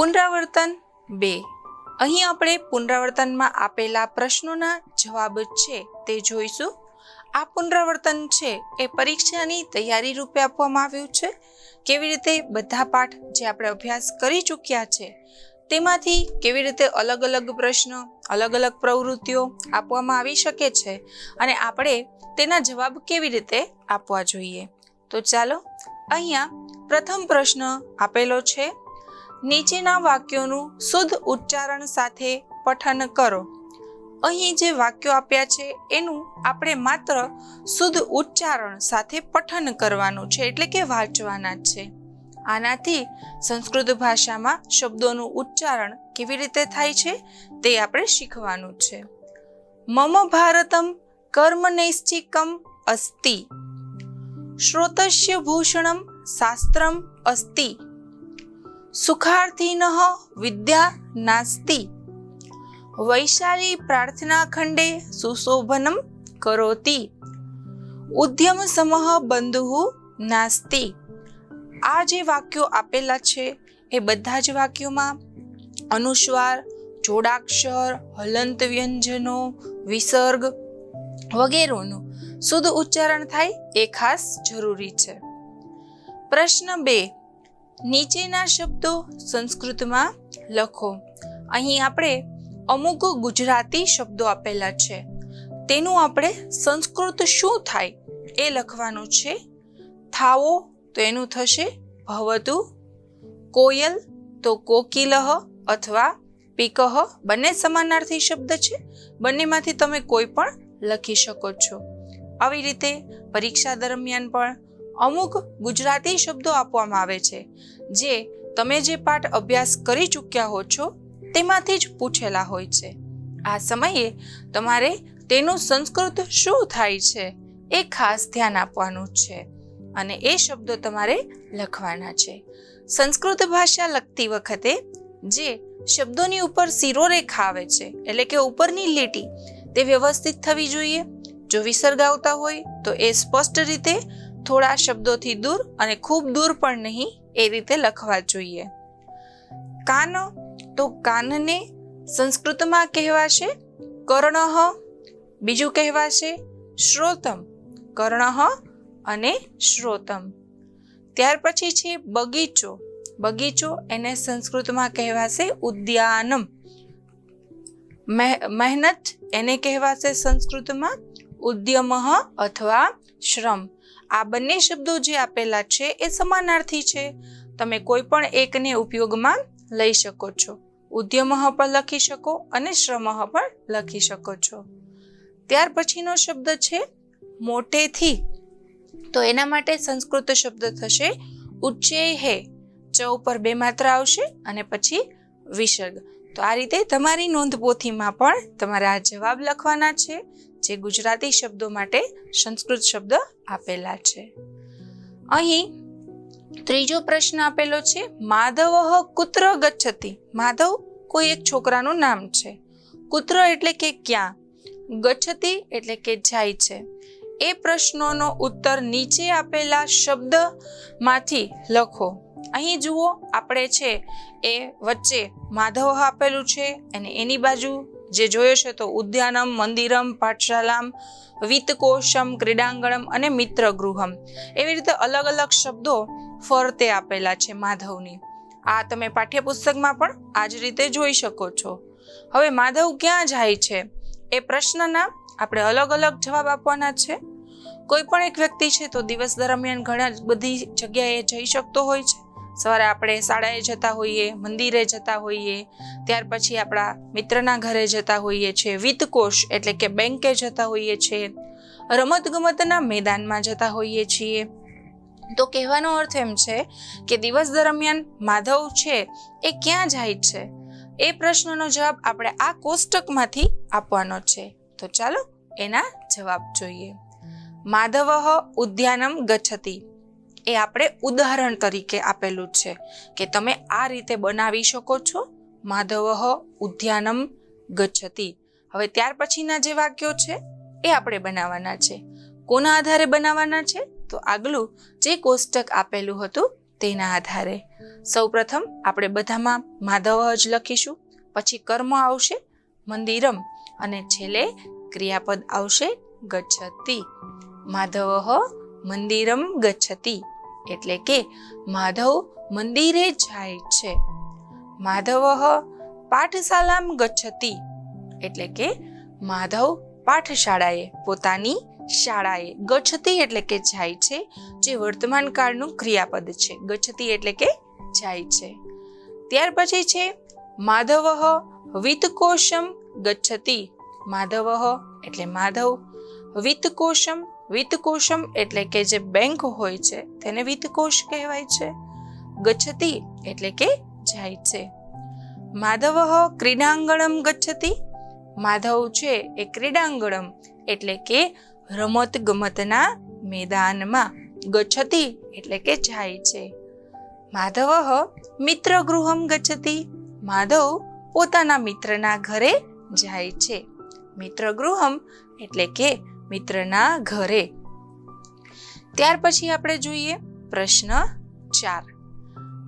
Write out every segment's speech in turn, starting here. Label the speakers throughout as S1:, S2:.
S1: પુનરાવર્તન 2. અહીં આપણે પુનરાવર્તનમાં આપેલા પ્રશ્નોના જવાબ છે તે જોઈશું. આ પુનરાવર્તન છે એ પરીક્ષાની તૈયારી રૂપે આપવામાં આવ્યું છે. કેવી રીતે બધા પાઠ જે આપણે અભ્યાસ કરી ચૂક્યા છે તેમાંથી કેવી રીતે અલગ અલગ પ્રશ્નો, અલગ અલગ પ્રવૃત્તિઓ આપવામાં આવી શકે છે અને આપણે તેના જવાબ કેવી રીતે આપવા જોઈએ. તો ચાલો અહીંયા પ્રથમ પ્રશ્ન આપેલો છે. નીચેના વાક્યોનું શુદ્ધ ઉચ્ચારણ સાથે પઠન કરો. અહીં જે વાક્યો આપ્યા છે એનું આપણે માત્ર શુદ્ધ ઉચ્ચારણ સાથે પઠન કરવાનું છે, એટલે કે વાંચવાના છે. આનાથી સંસ્કૃત ભાષામાં શબ્દોનું ઉચ્ચારણ કેવી રીતે થાય છે તે આપણે શીખવાનું છે. મમ ભારતમ કર્મનૈશ્ચિકમ અસ્તિ, શ્રોતસ્ય ભૂષણમ શાસ્ત્રમ અસ્તિ, સુખાર્થિનઃ વિદ્યા નાસ્તિ, વૈશાલી પ્રાર્થના ખંડે સુશોભનમ કરોતિ, ઉદ્યમ સમઃ બંધુ નાસ્તિ. આ જે વાક્યો આપેલા છે એ બધા જ વાક્યોમાં અનુસ્વાર, જોડાક્ષર, હલંત વ્યંજનો, વિસર્ગ વગેરેનું શુદ્ધ ઉચ્ચારણ થાય એ ખાસ જરૂરી છે. પ્રશ્ન 2. નીચેના શબ્દો સંસ્કૃતમાં લખો. અહીં આપણે અમુક ગુજરાતી શબ્દો આપેલા છે, તેનું આપણે સંસ્કૃત શું થાય એ લખવાનું છે. થાવો તો એનું થશે ભવતુ, કોયલ તો કોકિલઃ અથવા પીકઃ. બંને સમાનાર્થી શબ્દ છે, બંનેમાંથી તમે કોઈ પણ લખી શકો છો. આવી રીતે પરીક્ષા દરમિયાન પણ અમુક ગુજરાતી શબ્દો આપવામાં આવે છે જે તમે જે પાઠ અભ્યાસ કરી ચૂક્યા હો છો તેમાંથી જ પૂછેલા હોય છે. આ સમયે તમારે તેનું સંસ્કૃત શું થાય છે એ ખાસ ધ્યાન આપવાનું છે અને એ શબ્દો તમારે લખવાના છે. સંસ્કૃત ભાષા લખતી વખતે જે શબ્દોની ઉપર શિરોરેખા આવે છે, એટલે કે ઉપરની લીટી, તે વ્યવસ્થિત થવી જોઈએ. જો વિસર્ગ આવતા હોય તો એ સ્પષ્ટ રીતે થોડા શબ્દોથી દૂર અને ખૂબ દૂર પણ નહીં એ રીતે લખવા જોઈએ. કાન તો કાનને સંસ્કૃતમાં કહેવાશે કર્ણઃ, બીજું કહેવાશે શ્રોતમ, કર્ણઃ અને શ્રોતમ. ત્યાર પછી છે બગીચો. બગીચો એને સંસ્કૃતમાં કહેવાશે ઉદ્યાનમ. મહેનત એને કહેવાશે સંસ્કૃતમાં ઉદ્યમઃ અથવા શ્રમ. આ બંને શબ્દો જે આપેલા છે એ સમાનાર્થી છે, તમે કોઈ પણ એકને ઉપયોગમાં લઈ શકો છો. ઉદ્યમઃ પણ લખી શકો અને શ્રમઃ પણ લખી શકો છો. ત્યાર પછીનો શબ્દ છે મોટેથી. તો એના માટે સંસ્કૃત શબ્દ થશે ઉચ્ચૈઃ. ચ ઉપર 2 માત્રા આવશે અને પછી વિસર્ગ. તો આ રીતે તમારી નોંધપોથીમાં પણ તમારે આ જવાબ લખવાના છે જે ગુજરાતી શબ્દો માટે સંસ્કૃત શબ્દ આપેલા છે. અહીં ત્રીજો પ્રશ્ન આપેલો છે માધવઃ કુત્ર ગચ્છતિ. માધવ કોઈ એક છોકરાનું નામ છે. કુત્ર એટલે કે ક્યાં, ગચ્છતિ એટલે કે જાય છે. એ પ્રશ્નોનો ઉત્તર નીચે આપેલા શબ્દમાંથી લખો. અહીં જુઓ, આપણે છે એ વચ્ચે માધવ આપેલું છે અને એની બાજુ જે જોયો છે તો ઉદ્યાનમ, મંદિરમ, પાઠશાલામ, વિત્તકોશમ, ક્રીડાંગણમ અને મિત્રગૃહમ. એવી રીતે અલગ અલગ શબ્દો ફરતે આપેલા છે માધવની. આ તમે પાઠ્યપુસ્તકમાં પણ આ જ રીતે જોઈ શકો છો. હવે માધવ ક્યાં જાય છે એ પ્રશ્નના આપણે અલગ અલગ જવાબ આપવાના છે. કોઈ પણ એક વ્યક્તિ છે તો દિવસ દરમિયાન ઘણા બધી જગ્યાએ જઈ શકતો હોય છે. સવારે આપણે શાળાએ જતા હોઈએ, મંદિરે જતા હોઈએ, ત્યાર પછી આપણા મિત્રના ઘરે જતા હોઈએ છીએ, વિત્તકોશ એટલે કે બેંકે જતા હોઈએ છીએ, રમત ગમતના મેદાનમાં જતા હોઈએ છીએ. તો કહેવાનો અર્થ એમ છે કે દિવસ દરમિયાન માધવ છે એ ક્યાં જાય છે એ પ્રશ્નનો જવાબ આપણે આ કોષ્ટકમાંથી આપવાનો છે. તો ચાલો એના જવાબ જોઈએ. માધવઃ ઉદ્યાનમ ગચ્છતિ એ આપણે ઉદાહરણ તરીકે આપેલું છે કે તમે આ રીતે બનાવી શકો છો. માધવઃ ઉદ્યાનમ ગચ્છતિ. હવે ત્યાર પછીના જે વાક્યો છે એ આપણે બનાવવાના છે. કોના આધારે બનાવવાના છે? તો આગલું જે કોષ્ટક આપેલું હતું તેના આધારે સૌપ્રથમ આપણે બધામાં માધવ જ લખીશું, પછી કર્મ આવશે મંદિરમ અને છેલ્લે ક્રિયાપદ આવશે ગચ્છતિ. માધવ મંદિરમ ગચ્છતિ એટલે કે માધવ મંદિરે જાય છે. માધવ પાઠશાલામ ગચ્છતિ એટલે કે માધવ પાઠશાળાએ પોતાની શાળાએ. ગચ્છતિ એટલે કે જાય છે, જે વર્તમાન કાળનું ક્રિયાપદ છે. ગચ્છતિ એટલે કે જાય છે. ત્યાર પછી છે માધવ વિત્તકોશમ ગચ્છતિ. માધવ એટલે માધવ, વિત્તકોશમ, વિત્તકોશમ એટલે કે જે બેંક હોય છે તેને વિત્તકોશ કહેવાય છે. ગચ્છતિ એટલે કે જાય છે. માધવ ક્રીડાંગણમ ગચ્છતિ. માધવ છે એ ક્રીડાંગણમ એટલે કે રમત ગમતના મેદાનમાં. ગચ્છતિ એટલે કે જાય છે. માધવ મિત્ર ગૃહમ ગચ્છતિ. માધવ પોતાના મિત્રના ઘરે જાય છે. મિત્ર ગૃહમ એટલે કે મિત્રના ઘરે. ત્યાર પછી આપણે જોઈએ પ્રશ્ન 4.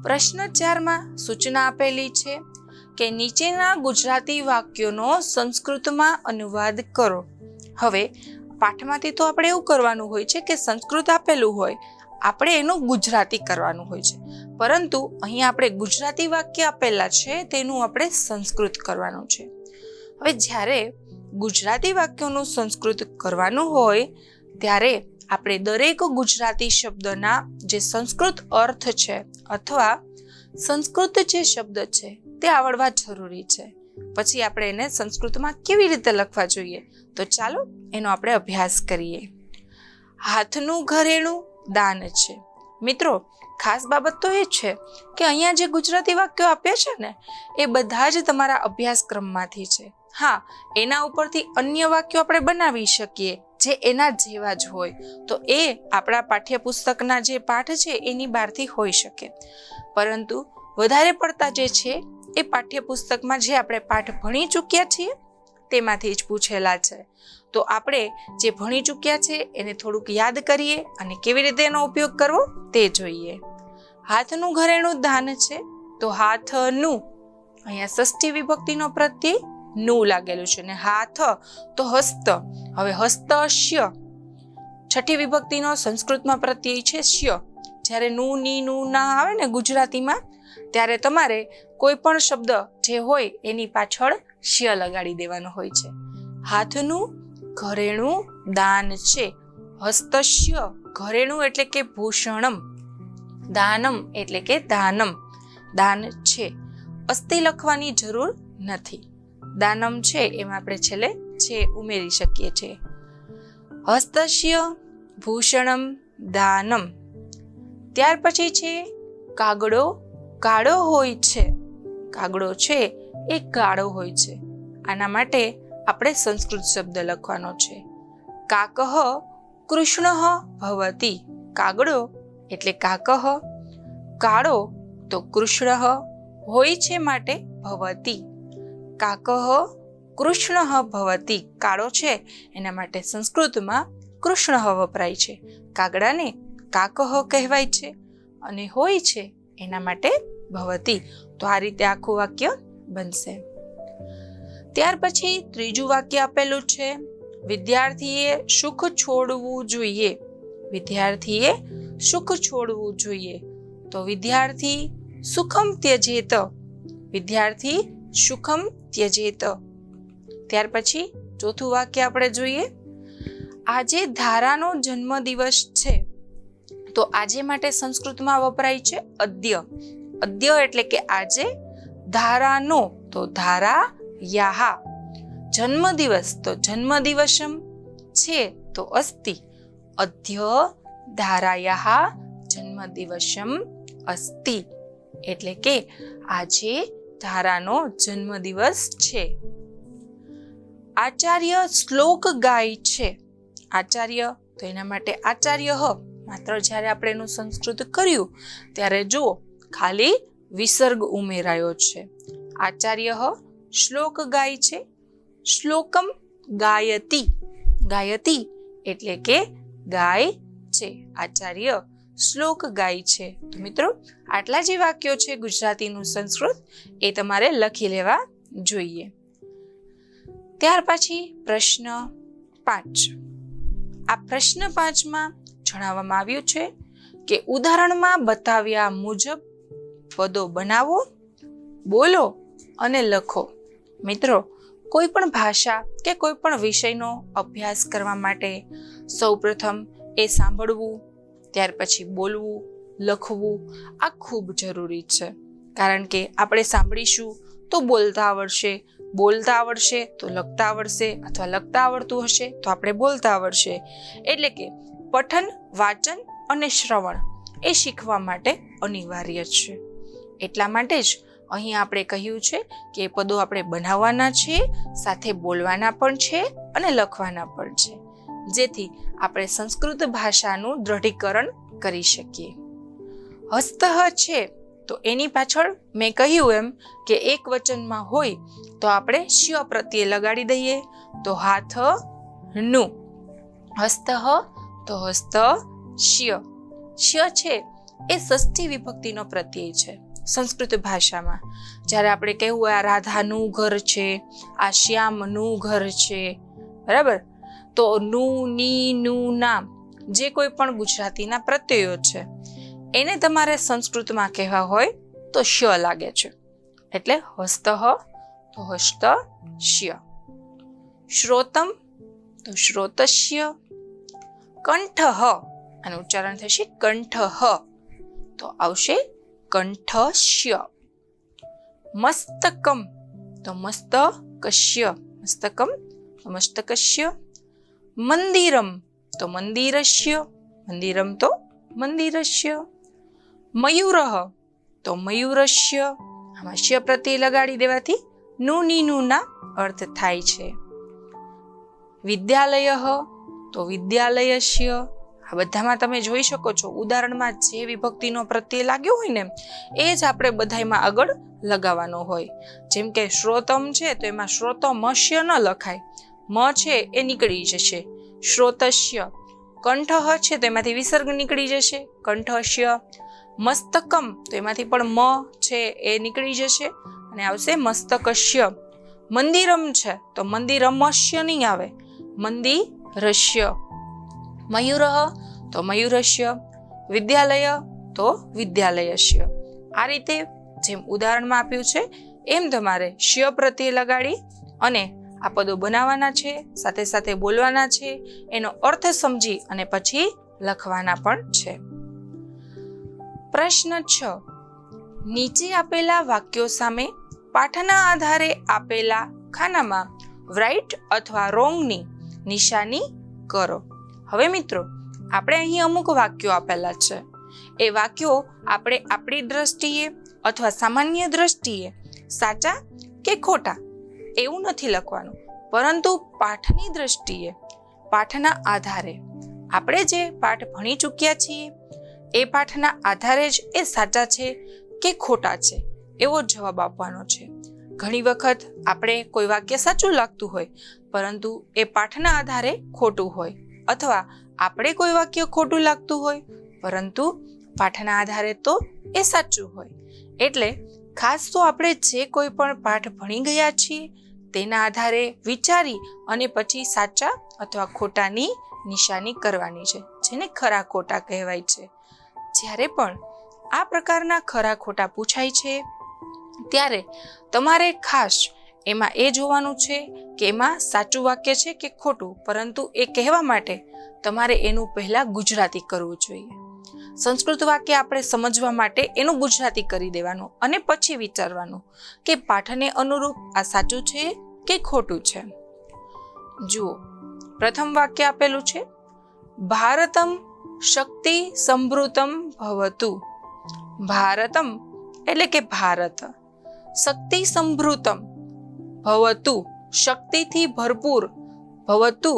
S1: પ્રશ્ન 4માં સૂચના આપેલી છે કે નીચેના ગુજરાતી વાક્યોનો સંસ્કૃતમાં અનુવાદ કરો. હવે પાઠમાંથી તો આપણે એવું કરવાનું હોય છે કે સંસ્કૃત આપેલું હોય, આપણે એનું ગુજરાતી કરવાનું હોય છે, પરંતુ અહીંયા આપણે ગુજરાતી વાક્ય આપેલા છે તેનું આપણે સંસ્કૃત કરવાનું છે. હવે જ્યારે ગુજરાતી વાક્યોનું સંસ્કૃત કરવાનું હોય ત્યારે આપણે દરેક ગુજરાતી શબ્દના જે સંસ્કૃત અર્થ છે અથવા સંસ્કૃત જે શબ્દ છે તે આવડવા જરૂરી છે. પછી આપણે એને સંસ્કૃતમાં કેવી રીતે લખવા જોઈએ, તો ચાલો એનો આપણે અભ્યાસ કરીએ. હાથનું ઘરેણું દાન છે. મિત્રો, ખાસ બાબત તો એ છે કે અહીંયા જે ગુજરાતી વાક્યો આપ્યા છે ને એ બધા જ તમારા અભ્યાસક્રમમાંથી છે. હા, એના ઉપરથી અન્ય વાક્યો આપણે બનાવી શકીએ જે એના જેવા જ હોય, તો એ આપણા પાઠ્યપુસ્તકના જે પાઠ છે એની બહારથી હોઈ શકે, પરંતુ વધારે પડતા જે છે એ પાઠ્યપુસ્તકમાં જે આપણે પાઠ ભણી ચૂક્યા છીએ તેમાંથી જ પૂછેલા છે. તો આપણે જે ભણી ચૂક્યા છે એને થોડુંક યાદ કરીએ અને કેવી રીતે એનો ઉપયોગ કરવો તે જોઈએ. હાથનું ઘરેણું દાન છે, તો હાથનું અહીંયા ષષ્ઠી વિભક્તિનો પ્રત્યય નું લાગેલું છે ને હાથ તો હસ્ત. હવે હસ્તસ્ય છઠ્ઠી વિભક્તિનો સંસ્કૃતમાં પ્રત્યય છે સ્ય. જ્યારે નું ની નું ના આવે ને ગુજરાતીમાં, ત્યારે તમારે કોઈ પણ શબ્દ જે હોય એની પાછળ શ્ય લગાડી દેવાનો હોય છે. હાથનું ઘરેણું દાન છે. હસ્તસ્ય ઘરેણું એટલે કે ભૂષણમ, દાનમ એટલે કે દાનમ, દાન છે. અસ્તિ લખવાની જરૂર નથી. દાનમ છે એમાં આપણે છેલ્લે છે ઉમેરી શકીએ છીએ. હસ્તસ્ય ભૂષણમ દાનમ. ત્યાર પછી છે કાગડો કાળો હોય છે. કાગડો છે એ કાળો હોય છે. આના માટે આપણે સંસ્કૃત શબ્દ લખવાનો છે. કાકઃ કૃષ્ણ ભવતિ. કાગડો એટલે કાકઃ, કાળો તો કૃષ્ણ હોય છે માટે ભવતિ. કાકઃ કૃષ્ણ ભવતિ. કાળો છે એના માટે સંસ્કૃતમાં કૃષ્ણ વપરાય છે. કાગડાને કાકઃ કહેવાય છે અને હોય છે એના માટે ભવતિ. તો આ રીતે આખું વાક્ય બનશે. ત્યાર પછી ત્રીજું વાક્ય આપેલું છે વિદ્યાર્થીએ સુખ છોડવું જોઈએ. વિદ્યાર્થીએ સુખ છોડવું જોઈએ, તો વિદ્યાર્થી સુખમ ત્યજેત. વિદ્યાર્થી સુખમ ત્યજેત. ત્યાર પછી ચોથું વાક્ય આપણે જોઈએ. આજે ધારાનો જન્મદિવસ છે, તો આજે માટે સંસ્કૃતમાં વપરાય છે અદ્ય. અદ્ય એટલે કે આજે. ધારાનો તો ધારા યાહા. જન્મદિવસ તો જન્મદિવસમ. છે તો અસ્તિ. અદ્ય ધારાયાહ જન્મદિવસમ અસ્તિ એટલે કે આજે ધારાનો જન્મદિવસ છે. આચાર્ય શ્લોક ગાય છે. આચાર્ય તો એના માટે આચાર્ય માત્ર જ્યારે આપણે એનું સંસ્કૃત કર્યું ત્યારે જુઓ ખાલી વિસર્ગ ઉમેરાયો છે. આચાર્ય શ્લોક ગાય છે. શ્લોકમ ગાયતિ. ગાયતિ એટલે કે ગાય છે. આચાર્ય શ્લોક ગાય છે. તો મિત્રો આટલા જે વાક્યો છે ગુજરાતીનું સંસ્કૃત એ તમારે લખી લેવા જોઈએ. ત્યાર પછી પ્રશ્ન 5. આ પ્રશ્ન 5માં જણાવવામાં આવ્યું છે કે ઉદાહરણમાં બતાવ્યા મુજબ પદો બનાવો, બોલો અને લખો. મિત્રો કોઈ પણ ભાષા કે કોઈ પણ વિષયનો અભ્યાસ કરવા માટે સૌપ્રથમ એ સાંભળવું, ત્યાર પછી બોલવું, લખવું આ ખૂબ જરૂરી છે. કારણ કે આપણે સાંભળીશું તો બોલતા આવડશે, બોલતા આવડશે તો લખતા આવડશે, અથવા લખતા આવડતું હશે તો આપણે બોલતા આવડશે. એટલે કે પઠન, વાંચન અને શ્રવણ એ શીખવા માટે અનિવાર્ય છે. એટલા માટે જ અહીં આપણે કહ્યું છે કે એ પદો આપણે બનાવવાના છે, સાથે બોલવાના પણ છે અને લખવાના પણ છે, જેથી આપણે સંસ્કૃત ભાષાનું દ્રઢીકરણ કરી શકીએ. હસ્તઃ છે તો એની પાછળ મેં કહ્યું એમ કે એક વચનમાં હોય તો આપણે શ્ય પ્રત્યય લગાડી દઈએ. તો હાથ નું, હસ્તઃ તો હસ્ત શ્ય. શ્ય છે એ ષષ્ઠી વિભક્તિનો પ્રત્યય છે સંસ્કૃત ભાષામાં. જ્યારે આપણે કહેવું હોય આ રાધાનું ઘર છે, આ શ્યામનું ઘર છે, બરાબર, તો નું, ની, નું, નામ જે કોઈ પણ ગુજરાતીના પ્રત્યયો છે એને તમારે સંસ્કૃતમાં કહેવા હોય તો શ્ય લાગે છે. એટલે હસ્તઃ તો હસ્ત શ્ય. શ્રોતમ તો શ્રોતસ્ય. કંઠઃ આનું ઉચ્ચારણ થશે કંઠઃ, તો આવશે કંઠસ્ય. મસ્તકમ તો મસ્તકસ્ય, મસ્તકમ તો મસ્તકસ્ય. મંદિરમ તો મંદિરસ્ય, મંદિરમ તો મંદિરસ્ય. મયુરઃ તો મયુરસ્ય. આમાં શ્ય પ્રત્યય લગાડી દેવાથી નું, ની, નું ના અર્થ થાય છે. વિદ્યાલયઃ તો વિદ્યાલયસ્ય. આ બધામાં તમે જોઈ શકો છો ઉદાહરણમાં જે વિભક્તિનો પ્રત્યય લાગ્યો હોય ને એ જ આપણે બધામાં આગળ લગાવવાનો હોય. જેમ કે શ્રોતમ છે તો એમાં શ્રોતમસ્ય ન લખાય, મ છે એ નીકળી જશે, શ્રોતસ્ય. કંઠઃ છે તો એમાંથી વિસર્ગ નીકળી જશે, કંઠસ્ય. મસ્તકમ તો એમાંથી પણ મ છે એ નીકળી જશે અને આવશે મસ્તકસ્ય. મંદિરમ છે તો મંદિરમસ્ય નહીં આવે, મંદિરસ્ય. મયુરઃ તો મયુરસ્ય. વિદ્યાલય તો વિદ્યાલયસ્ય. આ રીતે જેમ ઉદાહરણમાં આપ્યું છે એમ તમારે શ્ય પ્રત્યય લગાડી અને આ પદો બનાવવાના છે, સાથે સાથે બોલવાના છે, એનો અર્થ સમજી અને પછી લખવાના પણ છે. પ્રશ્ન 6. નીચે આપેલા વાક્યો સામે પાઠના આધારે આપેલા ખાનામાં રાઈટ અથવા રોંગની નિશાની કરો. હવે મિત્રો આપણે અહીં અમુક વાક્યો આપેલા છે. એ વાક્યો આપણે આપણી દ્રષ્ટિએ અથવા સામાન્ય દ્રષ્ટિએ સાચા કે ખોટા એવું નથી લખવાનું, પરંતુ પાઠની દ્રષ્ટિએ, પાઠના આધારે આપણે જે પાઠ ભણી ચૂક્યા છીએ એ પાઠના આધારે જ એ સાચા છે કે ખોટા છે એવો જવાબ આપવાનો છે. ઘણી વખત આપણે કોઈ વાક્ય સાચું લાગતું હોય પરંતુ એ પાઠના આધારે ખોટું હોય, અથવા આપણે કોઈ વાક્ય ખોટું લાગતું હોય પરંતુ પાઠના આધારે તો એ સાચું હોય. એટલે ખાસ તો આપણે જે કોઈ પણ પાઠ ભણી ગયા છીએ તેના આધારે વિચારી અને પછી સાચા અથવા ખોટાની નિશાની કરવાની છે, જેને ખરા ખોટા કહેવાય છે. જ્યારે પણ આ પ્રકારના ખરા ખોટા પૂછાય છે ત્યારે તમારે ખાસ એમાં એ જોવાનું છે કે એમાં સાચું વાક્ય છે કે ખોટું, પરંતુ એ કહેવા માટે તમારે એનું પહેલા ગુજરાતી કરવું જોઈએ. સંસ્કૃત વાક્ય આપણે સમજવા માટે એનું ગુજરાતી કરી દેવાનું અને પછી વિચારવાનું કે પાઠને અનુરૂપ આ સાચું છે કે ખોટું છે. જુઓ, પ્રથમ વાક્ય આપેલું છે ભારતમ શક્તિ સંભૃતમ ભવતુ. ભારતમ એટલે કે ભારત, શક્તિ સંભૃતમ ભવતુ શક્તિથી ભરપૂર, ભવતુ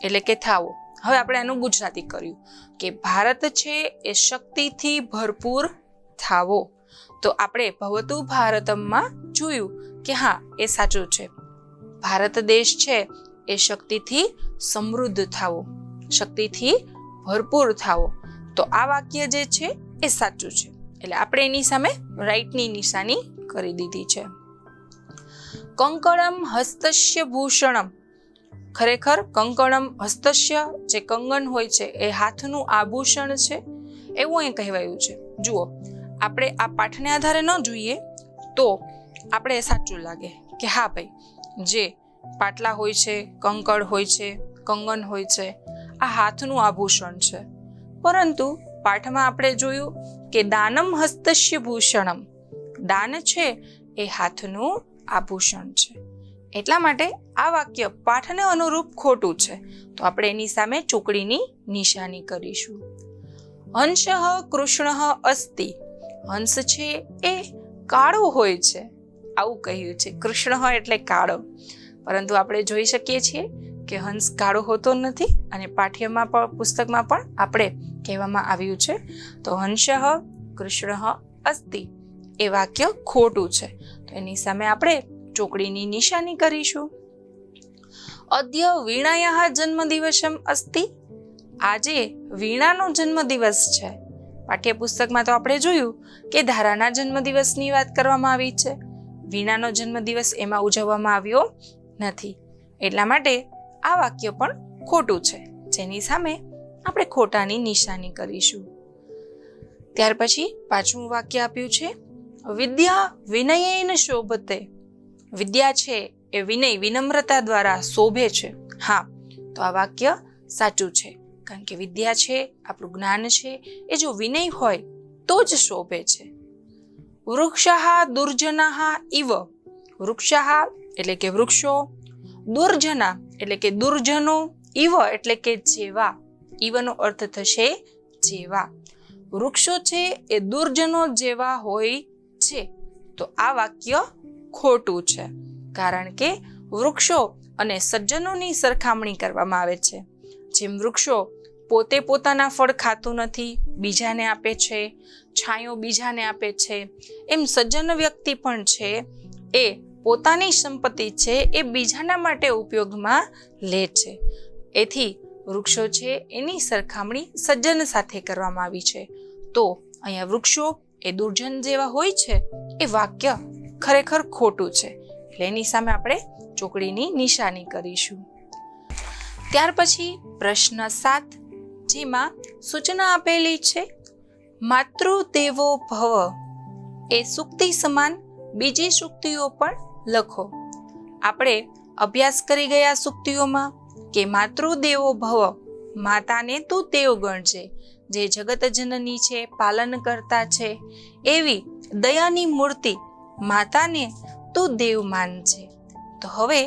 S1: એટલે કે થાવો. હવે આપણે આનું ગુજરાતી કર્યું કે ભારત છે એ શક્તિથી ભરપૂર થાવો. તો આપણે ભવતુ ભારતમમાં જોયું કે હા એ સાચું છે. ભારત દેશ છે એ શક્તિથી સમૃદ્ધ થાવો, શક્તિથી ભરપૂર થાવો. તો આ વાક્ય જે છે એ સાચું છે, એટલે આપણે એની સામે રાઈટની નિશાની કરી દીધી છે. કંકણમ હસ્તસ્ય ભૂષણમ, ખરેખર કંકણમ હસ્તસ્ય જે કંગન હોય છે એ હાથનું આભૂષણ છે એવું અહીં કહેવાયું છે. જુઓ, આપણે આ પાઠને આધારે ન જોઈએ તો આપણે સાચું લાગે કે હા ભાઈ, જે પાટલા હોય છે, કંકણ હોય છે, કંગન હોય છે, આ હાથનું આભૂષણ છે. પરંતુ પાઠમાં આપણે જોયું કે દાનમ હસ્તસ્ય ભૂષણમ, દાન છે એ હાથનું આભૂષણ છે. એટલા માટે આ વાક્ય પાઠને અનુરૂપ ખોટું છે, તો આપણે એની સામે ચોકડીની નિશાની કરીશું. હંસઃ કૃષ્ણ અસ્તિ, હંસ છે એ કાળો હોય છે આવું કહ્યું છે. કૃષ્ણ એટલે કાળો, પરંતુ આપણે જોઈ શકીએ છીએ કે હંસ કાળો હોતો નથી, અને પાઠ્યમાં પણ પુસ્તકમાં પણ આપણે કહેવામાં આવ્યું છે. તો હંસઃ કૃષ્ણ અસ્તિ એ વાક્ય ખોટું છે, તો એની સામે આપણે ચોકડીની નિશાની કરીશું. અદ્ય વીણાયાઃ જન્મદિવસમ અસ્તિ, આજે વીણાનો જન્મદિવસ છે. પાઠ્યપુસ્તકમાં તો આપણે જોયું કે ધારાના જન્મદિવસની વાત કરવામાં આવી છે, વીણાનો જન્મદિવસ એમાં ઉજવવામાં આવ્યો નથી. એટલા માટે આ વાક્ય પણ ખોટું છે, જેની સામે આપણે ખોટાની નિશાની કરીશું. ત્યાર પછી પાંચમું વાક્ય આપ્યું છે વિદ્યા વિનયેન શોભતે, વિદ્યા છે એ વિનય વિનમ્રતા દ્વારા શોભે છે. હા, તો આ વાક્ય સાચું છે, કારણ કે વિદ્યા છે, આપણું જ્ઞાન છે, એ જો વિનય હોય તો જ શોભે છે. વૃક્ષાઃ દુર્જનાઃ ઇવ, વૃક્ષાઃ એટલે કે વૃક્ષો, દુર્જના એટલે કે દુર્જનો, ઇવ એટલે કે જેવા, ઇવનો અર્થ થશે જેવા. વૃક્ષો છે એ દુર્જનો જેવા હોય છે, તો આ વાક્ય ખોટું છે, કારણ કે વૃક્ષો અને સજ્જનોની સરખામણી કરવામાં આવે છે. જેમ વૃક્ષો પોતે પોતાના ફળ ખાતું નથી, બીજાને આપે છે, છાંયો બીજાને આપે છે, એમ સજ્જન વ્યક્તિ પણ છે એ પોતાની સંપત્તિ છે એ બીજાના માટે ઉપયોગમાં લે છે. એથી વૃક્ષો છે એની સરખામણી સજ્જન સાથે કરવામાં આવી છે. તો અહીંયા વૃક્ષો એ દુર્જન જેવા હોય છે એ વાક્ય ખરેખર ખોટું છે, એટલે એની સામે આપણે ચોકડીની નિશાની કરીશું. ત્યાર પછી પ્રશ્ન 7, જેમાં સૂચના આપેલી છે માતૃદેવો ભવ, એ સૂક્તિ સમાન બીજી સૂક્તિઓ પણ લખો. આપણે અભ્યાસ કરી ગયા સૂક્તિઓમાં કે માતૃદેવો ભવ, માતાને તું દેવ ગણજે, જે જગત જનની છે, પાલન કરતા છે, એવી દયાની મૂર્તિ માતાને તું દેવ માનજે. તો હવે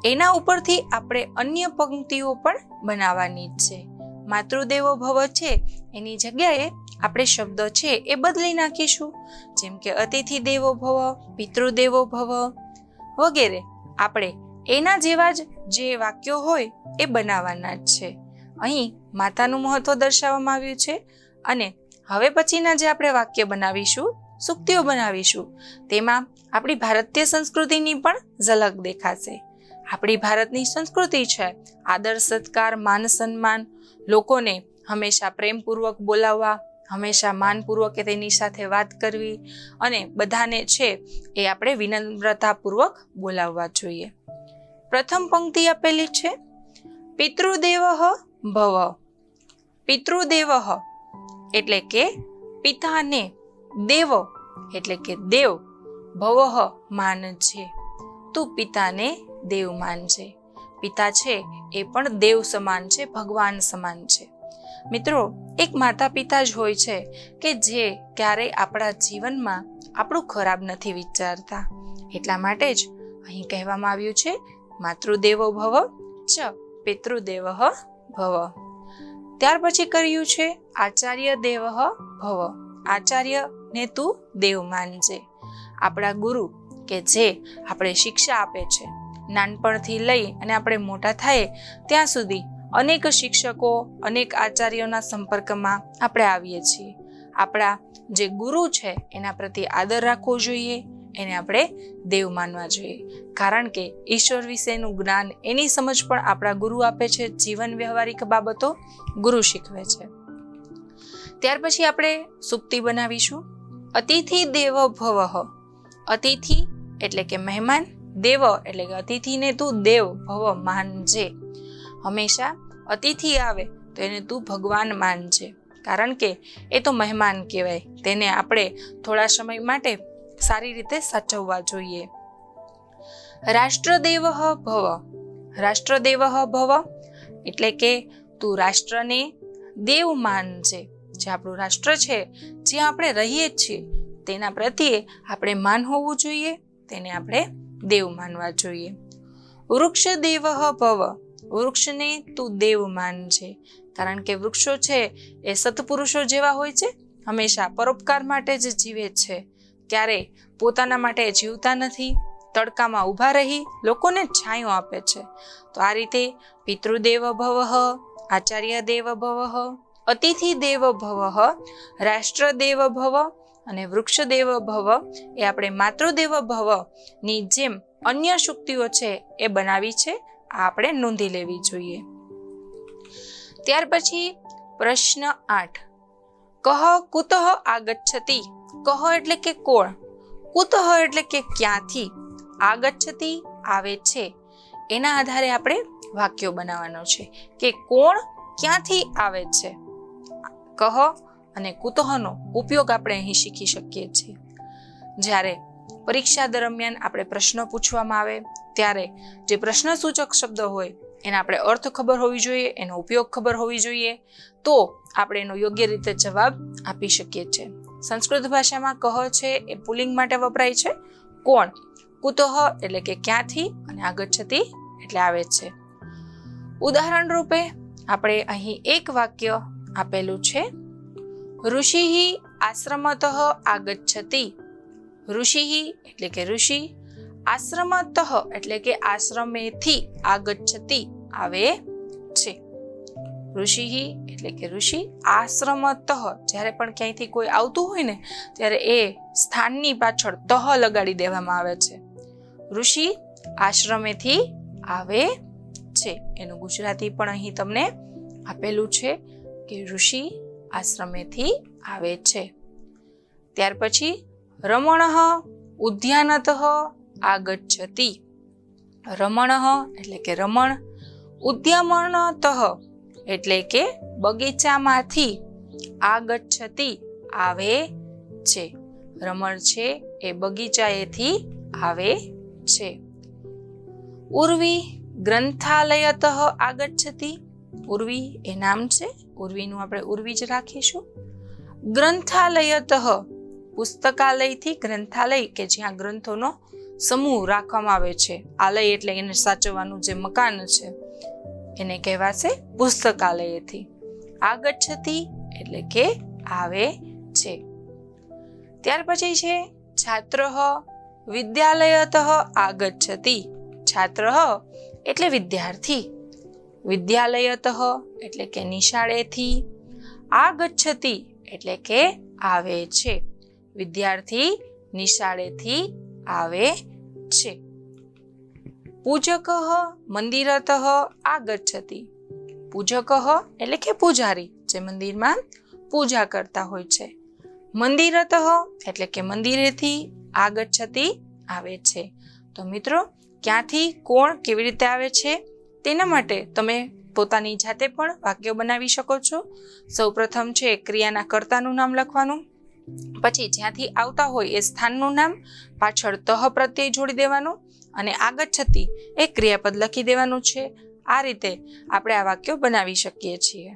S1: એના ઉપરથી આપણે અન્ય પંક્તિઓ પણ બનાવવાની જ છે. માતૃદેવો ભવ છે એની જગ્યાએ આપણે શબ્દ છે એ બદલી નાખીશું, જેમ કે અતિથિ દેવો ભવ, પિતૃદેવો ભવ વગેરે. આપણે એના જેવા જ જે વાક્યો હોય એ બનાવવાના જ છે. અહીં માતાનું મહત્વ દર્શાવવામાં આવ્યું છે, અને હવે પછીના જે આપણે વાક્ય બનાવીશું, સૂક્તિઓ બનાવીશું, તેમાં આપણી ભારતીય સંસ્કૃતિની પણ ઝલક દેખાશે. આપણી ભારતની સંસ્કૃતિ છે આદર સત્કાર, માન સન્માન, લોકોને હંમેશા પ્રેમપૂર્વક બોલાવવા, હંમેશા માનપૂર્વક તેની સાથે વાત કરવી, અને બધાને છે એ આપણે વિનમ્રતાપૂર્વક બોલાવવા જોઈએ. પ્રથમ પંક્તિ આપેલી છે પિતૃદેવઃ ભવ. પિતૃદેવઃ એટલે કે પિતાને, દેવ એટલે કે દેવ, ભવઃ માનજે, તું પિતાને દેવ માનજે. પિતા છે એ પણ દેવ સમાન છે, ભગવાન સમાન છે. મિત્રો, એક માતા પિતા જ હોય છે કે જે ક્યારેય આપણા જીવનમાં આપણું ખરાબ નથી વિચારતા. એટલા માટે જ અહીં કહેવામાં આવ્યું છે માતૃદેવો ભવ ચ પિતૃદેવઃ ભવ. ત્યાર પછી કર્યું છે આચાર્ય દેવઃ ભવ, આચાર્યને તું દેવ માનજે. આપણા ગુરુ કે જે આપણે શિક્ષા આપે છે, નાનપણથી લઈ અને આપણે મોટા થાય ત્યાં સુધી અનેક શિક્ષકો, અનેક આચાર્યોના સંપર્કમાં આપણે આવીએ છીએ. આપણા જે ગુરુ છે એના પ્રત્યે આદર રાખવો જોઈએ, એને આપણે દેવ માનવા જોઈએ, કારણ કે ઈશ્વર વિશેનું જ્ઞાન, એની સમજ પણ આપણા ગુરુ આપે છે. જીવન વ્યવહારિક બાબતો ગુરુ શીખવે છે. ત્યાર પછી આપણે સુક્તિ બનાવીશું. અતિથિ દેવો ભવઃ. અતિથિ એટલે કે મહેમાન, દેવ એટલે કે અતિથિને તું દેવ ભવ માનજે. હંમેશા અતિથિ આવે તો એને તું ભગવાન માનજે, કારણ કે એ તો મહેમાન કહેવાય, તેને આપણે થોડા સમય માટે સારી રીતે સાચવવા જોઈએ. રાષ્ટ્રદેવ ભવ. રાષ્ટ્રદેવ ભવ એટલે કે તું રાષ્ટ્રને દેવ માનજે. જે આપણું રાષ્ટ્ર છે, જ્યાં આપણે રહીએ છીએ, તેના પ્રત્યે આપણે માન હોવું જોઈએ, તેને આપણે દેવ માનવા જોઈએ. વૃક્ષ દેવ ભવ. વૃક્ષને તું દેવ માનજે, કારણ કે વૃક્ષો છે એ સત્પુરુષો જેવા હોય છે, હંમેશા પરોપકાર માટે જ જીવે છે, ક્યારેય પોતાના માટે જીવતા નથી, તડકામાં ઊભા રહી લોકોને છાંયો આપે છે. તો આ રીતે પિતૃદેવ ભવઃ, આચાર્ય દેવ ભવઃ, અતિથિ દેવ ભવઃ, રાષ્ટ્રદેવ ભવ અને વૃક્ષદેવ ભવ એ આપણે માતૃદેવ ભવની જેમ અન્ય સૂક્તિઓ છે એ બનાવી છે, આ આપણે નોંધી લેવી જોઈએ. ત્યાર પછી પ્રશ્ન 8. કહ કુતઃ આગચ્છતિ. કહ એટલે કે કોણ, કુતઃ એટલે કે ક્યાંથી, આગચ્છતિ આવે છે. એના આધારે આપણે વાક્યો બનાવવાનો છે કે કોણ ક્યાંથી આવે છે. કહ અને કુતઃનો ઉપયોગ આપણે અહીં શીખી શકીએ છીએ. જ્યારે પરીક્ષા દરમિયાન આપણે પ્રશ્નો પૂછવામાં આવે ત્યારે જે પ્રશ્ન સૂચક શબ્દ હોય એના આપણે અર્થ ખબર હોવી જોઈએ, એનો ઉપયોગ ખબર હોવી જોઈએ, તો આપણે એનો યોગ્ય રીતે જવાબ આપી શકીએ છીએ. સંસ્કૃત ભાષામાં કહ છે એ પુલ્લિંગ માટે વપરાય છે, કોણ, કુતઃ એટલે કે ક્યાંથી અને આગચ્છતિ એટલે આવે છે. ઉદાહરણ રૂપે આપણે અહીં એક વાક્ય આપેલું છે, ઋષિઃ આશ્રમતઃ આગચ્છતિ. ઋષિઃ એટલે કે ઋષિ, આશ્રમતઃ એટલે કે આશ્રમેથી આગચ્છતિ આવે છે. ઋષિઃ એટલે કે ઋષિ, આશ્રમતઃ જ્યારે પણ ક્યાંયથી કોઈ આવતું હોય ને ત્યારે એ સ્થાનની પાછળ તહ લગાડી દેવામાં આવે છે. ઋષિ આશ્રમેથી આવે છે. એનું ગુજરાતી પણ અહીં તમને આપેલું છે કે ઋષિ આશ્રમેથી આવે છે. ત્યાર પછી રમણઃ ઉદ્યાનતઃ આગચ્છતિ. રમણઃ એટલે કે રમણ, ઉદ્યામનતઃ એટલે કે બગીચામાંથી, આગચ્છતિ આવે છે. રમણ છે એ બગીચાએથી આવે છે. ઉર્વી ગ્રંથાલયતઃ આગચ્છતિ. ઉર્વી એ નામ છે, ઉર્વીનું આપણે ઉર્વી જ રાખીશું. ગ્રંથાલયતઃ પુસ્તકાલયથી, ગ્રંથાલય કે જ્યાં ગ્રંથોનો સમૂહ રાખવામાં આવે છે. આલય એટલે એને સાચવવાનું જે મકાન છે એને કહેવાશે પુસ્તકાલયથી. આગચ્છતિ એટલે કે આવે છે. ત્યાર પછી છે છાત્ર વિદ્યાલયતઃ આગચ્છતિ. છાત્ર એટલે વિદ્યાર્થી, વિદ્યાલયતઃ એટલે કે નિશાળેથી, આગચ્છતિ એટલે કે આવે છે. વિદ્યાર્થી નિશાળેથી આવે છે. પૂજક મંદિરતઃ આગચ્છતિ. પૂજક એટલે કે પૂજારી, જે મંદિરમાં પૂજા કરતા હોય છે. મંદિરતઃ એટલે કે મંદિરેથી, આગચ્છતિ આવે છે. તો મિત્રો, ક્યાંથી કોણ કેવી રીતે આવે છે તેના માટે તમે પોતાની જાતે પણ વાક્યો બનાવી શકો છો. સૌપ્રથમ છે ક્રિયાના કર્તાનું નામ લખવાનું, પછી જ્યાંથી આવતા હોય એ સ્થાનનું નામ, પાછળ તહ પ્રત્યય જોડી દેવાનું અને આગચ્છતિ એ ક્રિયાપદ લખી દેવાનું છે. આ રીતે આપણે આ વાક્યો બનાવી શકીએ છીએ.